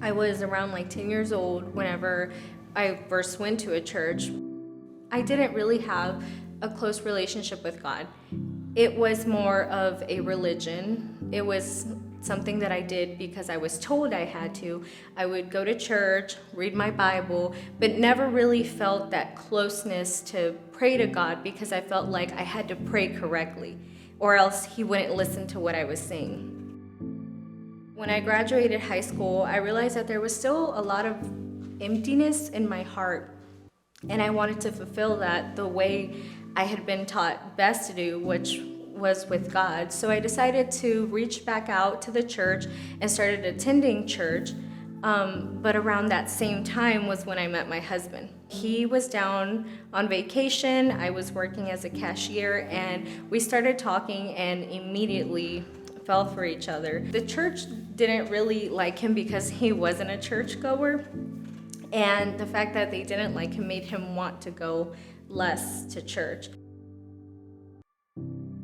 I was around like 10 years old whenever I first went to a church. I didn't really have a close relationship with God. It was more of a religion. It was something that I did because I was told I had to. I would go to church, read my Bible, but never really felt that closeness to pray to God because I felt like I had to pray correctly or else He wouldn't listen to what I was saying. When I graduated high school, I realized that there was still a lot of emptiness in my heart, and I wanted to fulfill that the way I had been taught best to do, which was with God. So I decided to reach back out to the church and started attending church. But around that same time was when I met my husband. He was down on vacation. I was working as a cashier, and we started talking and immediately fell for each other. The church didn't really like him because he wasn't a churchgoer, and the fact that they didn't like him made him want to go less to church.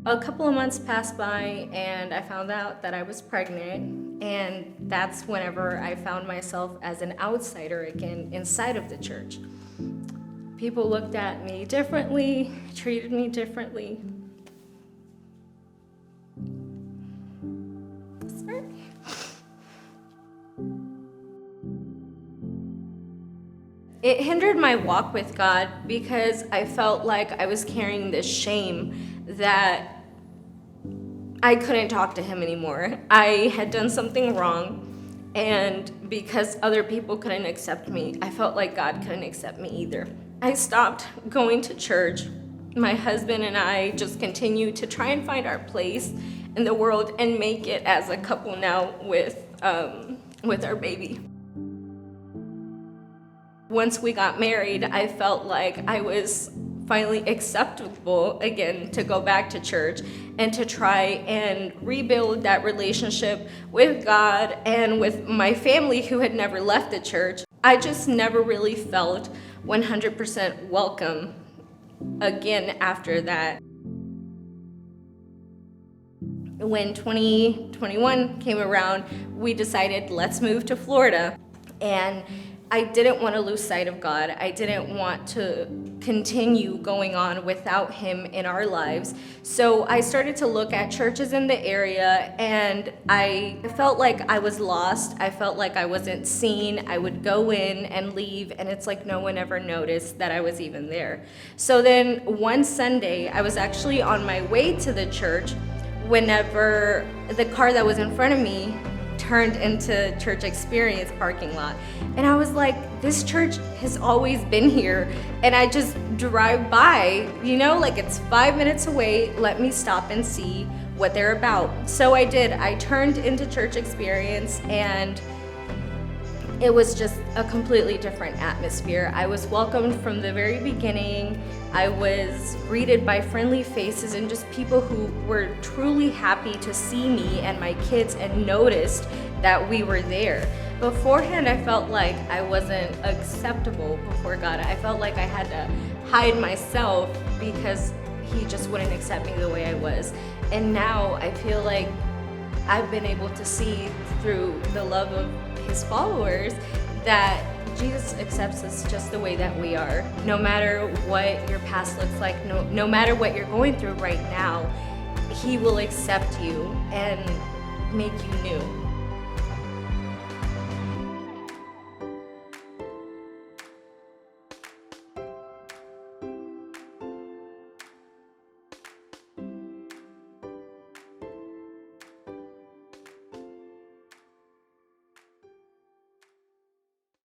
A couple of months passed by and I found out that I was pregnant, and that's whenever I found myself as an outsider again inside of the church. People looked at me differently, treated me differently. Sorry. It hindered my walk with God because I felt like I was carrying this shame that I couldn't talk to Him anymore. I had done something wrong, and because other people couldn't accept me, I felt like God couldn't accept me either. I stopped going to church. My husband and I just continued to try and find our place in the world and make it as a couple now with our baby. Once we got married, I felt like I was finally acceptable again to go back to church and to try and rebuild that relationship with God and with my family who had never left the church. I just never really felt 100% welcome again after that. When 2021 came around, we decided, let's move to Florida. And I didn't want to lose sight of God. I didn't want to continue going on without Him in our lives. So I started to look at churches in the area, and I felt like I was lost. I felt like I wasn't seen. I would go in and leave, and it's like no one ever noticed that I was even there. So then one Sunday, I was actually on my way to the church whenever the car that was in front of me turned into church experience parking lot. And I was like, this church has always been here. And I just drive by, like it's 5 minutes away. Let me stop and see what they're about. So I did. I turned into church experience, and it was just a completely different atmosphere. I was welcomed from the very beginning. I was greeted by friendly faces and just people who were truly happy to see me and my kids and noticed that we were there. Beforehand, I felt like I wasn't acceptable before God. I felt like I had to hide myself because He just wouldn't accept me the way I was. And now I feel like I've been able to see through the love of His followers that Jesus accepts us just the way that we are. No matter what your past looks like, no matter what you're going through right now, He will accept you and make you new.